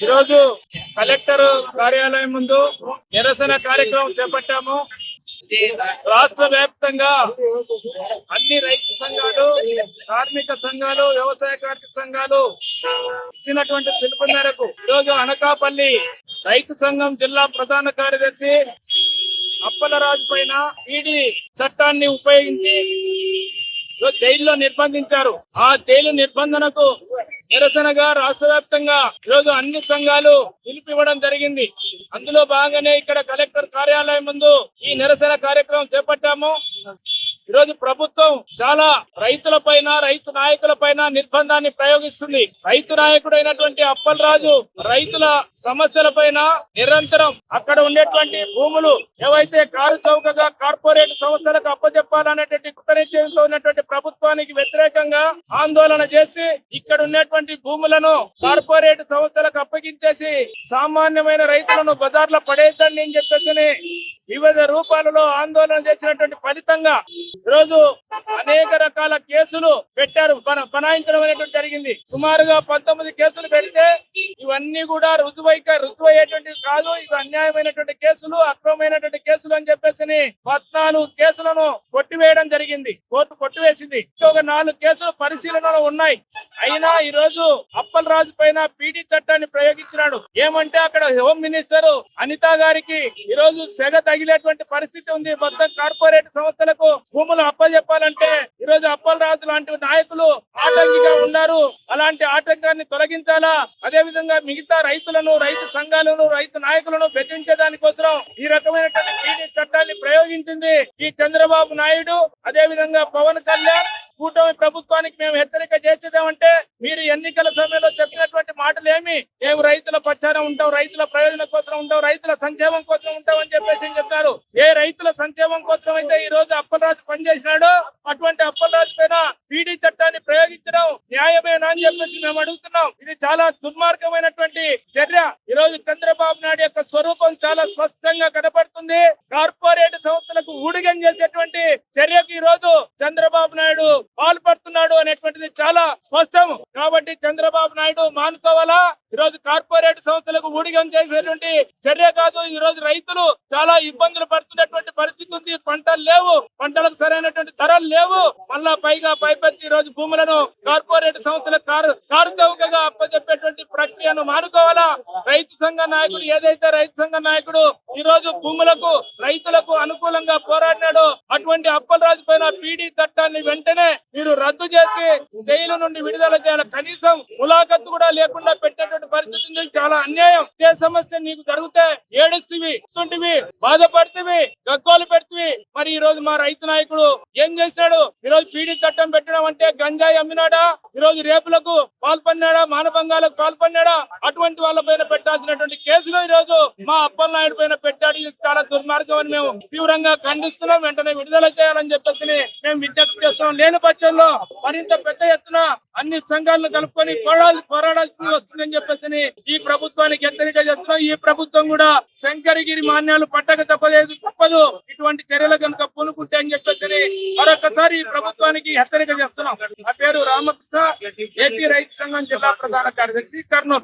ఈరోజు కలెక్టర్ కార్యాలయం ముందు నిరసన కార్యక్రమం చేపట్టాము. రాష్ట్ర వ్యాప్తంగా అన్ని రైతు సంఘాలు, కార్మిక సంఘాలు, వ్యవసాయ కార్మిక సంఘాలు ఇచ్చినటువంటి పిలుపు మేరకు ఈరోజు అనకాపల్లి రైతు సంఘం జిల్లా ప్రధాన కార్యదర్శి అప్పలరాజు పైన ఈడీ చట్టాన్ని ఉపయోగించి జైల్లో నిర్బంధించారు. ఆ జైలు నిర్బంధనకు నిరసనగా రాష్ట్ర వ్యాప్తంగా ఈరోజు అన్ని సంఘాలు పిలుపివ్వడం జరిగింది. అందులో భాగంగానే ఇక్కడ కలెక్టర్ కార్యాలయం ముందు ఈ నిరసన కార్యక్రమం చేపట్టాము. ఈరోజు ప్రభుత్వం చాలా రైతుల పైన, రైతు నాయకుల పైన నిర్బంధాన్ని ప్రయోగిస్తుంది. రైతు నాయకుడైనటువంటి అప్పలరాజు రైతుల సమస్యల పైన నిరంతరం అక్కడ ఉండేటువంటి భూములు ఏవైతే కారు చౌకగా కార్పొరేట్ సంస్థలకు అప్పచెప్పాలనేటువంటి కృతనిశ్చయంతో ఉన్నటువంటి ప్రభుత్వానికి వ్యతిరేకంగా ఆందోళన చేసి ఇక్కడ ఉన్నటువంటి భూములను కార్పొరేట్ సంస్థలకు అప్పగించేసి సామాన్యమైన రైతులను బజార్లో పడేద్దని అని చెప్పేసి వివిధ రూపాలలో ఆందోళన చేసినటువంటి ఫలితంగా ఈరోజు అనేక రకాల కేసులు పెట్టారు, బనాయించడం అనేటువంటి జరిగింది. సుమారుగా 19 కేసులు పెడితే ఇవన్నీ కూడా రుజువయ్యేటువంటివి కాదు, ఇవి అన్యాయమైనటువంటి కేసులు, అక్రమమైనటువంటి కేసులు అని చెప్పేసి 14 కేసులను కొట్టివేయడం జరిగింది. కోర్టు కొట్టివేసింది. ఇంకొక 4 కేసులు పరిశీలనలో ఉన్నాయి. అయినా ఈ రోజు అప్పలరాజు పైన పీడీ చట్టాన్ని ప్రయోగించినాడు. ఏమంటే అక్కడ హోమ్ మినిస్టర్ అనిత గారికి ఈ రోజు సెగ తగిలేటువంటి పరిస్థితి ఉంది. మొత్తం కార్పొరేట్ సంస్థలకు భూములు అప్పచెప్పాలంటే ఈ రోజు అప్పలరాజు లాంటి నాయకులు ఆటంకిగా ఉన్నారు. అలాంటి ఆటంకాన్ని తొలగించాలా, అదే విధంగా మిగతా రైతులను, రైతు సంఘాలను, రైతు నాయకులను బెదిరించే దానికోసం ఈ రకమైనటువంటి పీడీ చట్టాన్ని ప్రయోగించింది ఈ చంద్రబాబు నాయుడు. అదే విధంగా పవన్ కళ్యాణ్ కూటమి ప్రభుత్వానికి మేము హెచ్చరిక చేసేదేమంటే, మీరు ఎన్నికల సమయంలో చెప్పినటువంటి మాటలు మేము రైతుల పక్షాన ఉంటాం, రైతుల ప్రయోజనం కోసం ఉంటాం, రైతుల సంక్షేమం కోసం ఉంటాం అని చెప్పేసి చెప్తారు. ఏ రైతుల సంక్షేమం కోసం అయితే ఈ రోజు అప్పలరాజు పనిచేసినాడో అటువంటి అప్పలరాజు పైన పీడీ చట్టాన్ని ప్రయోగించడం న్యాయమేనా అని చెప్పేసి మేము అడుగుతున్నాం. ఇది చాలా దుర్మార్గమైనటువంటి చర్య. ఈ రోజు చంద్రబాబు నాయుడు యొక్క స్వరూపం చాలా స్పష్టంగా కనపడుతుంది. కార్పొరేట్ సంస్థలకు ఊడిగం చేసేటువంటి చర్యకు ఈ రోజు చంద్రబాబు నాయుడు పాల్పడుతున్నాడు అనేటువంటిది చాలా స్పష్టం. కాబట్టి చంద్రబాబు నాయుడు మానుకోవాలా. ఈ రోజు కార్పొరేట్ సంస్థలకు ఊడిగం చేసేటువంటి చర్య కాదు. ఈ రోజు రైతులు చాలా ఇబ్బందులు పడుతున్నటువంటి పరిస్థితి ఉంది. పంటలు లేవు, పంటలకు సరైనటువంటి ధరలు లేవు. మళ్ళా పైపెచ్చి ఈ రోజు భూములను కార్పొరేట్ సంస్థలకు కారు చౌకగా అప్పచెప్పేటువంటి ప్రక్రియను మానుకోవాలా. రైతు సంఘ నాయకుడు ఏదైతే రైతు సంఘ నాయకుడు ఈ రోజు భూములకు, రైతులకు అనుకూలంగా పోరాడినాడో అటువంటి అప్పలరాజు పైన పీడీ చట్టాన్ని వెంటనే మీరు రద్దు చేసి జైలు నుండి విడుదల చేయాలి. కనీసం ములాఖత్తు కూడా లేకుండా పెట్టేటువంటి పరిస్థితి ఉంది. చాలా అన్యాయం. ఇదే సమస్య నీకు జరిగితే ఏడుస్తీవి, బాధపడుతీవి, గగ్గోలు పెడుతీవి. మరి ఈ రోజు మా రైతు నాయకుడు ఏం చేశాడు? ఈ రోజు పీడీ చట్టం పెట్టడం అంటే గంజాయి అమ్మినాడా, ఈ రోజు రేపులకు పాల్పడినాడా, మానభంగాలకు పాల్పడినాడా? అటువంటి వాళ్ళ పైన పెట్టాల్సినటువంటి కేసులు ఈ రోజు మా అప్పలనాయుడు పైన పెట్టాడు. ఇది చాలా దుర్మార్గం అని మేము తీవ్రంగా ఖండిస్తున్నాం. వెంటనే విడుదల చేయాలని చెప్పేసి మేము విజ్ఞప్తి చేస్తున్నాం. లేని పక్షంలో మరింత పెద్ద ఎత్తున అన్ని సంఘాలను కలుపుకొని పోరాడాల్సి వస్తుందని చెప్పేసి ఈ ప్రభుత్వానికి హెచ్చరిక చేస్తున్నాం. ఈ ప్రభుత్వం కూడా శంకరగిరి మాన్యాలు పట్టక తప్పదు ఇటువంటి చర్యలు కనుక పూనుకుంటే అని చెప్పేసి మరొకసారి ఈ ప్రభుత్వానికి హెచ్చరిక చేస్తున్నాం. నా పేరు రామకృష్ణ, ఏపీ రైతు సంఘం జిల్లా ప్రధాన కార్యదర్శి, కర్నూలు.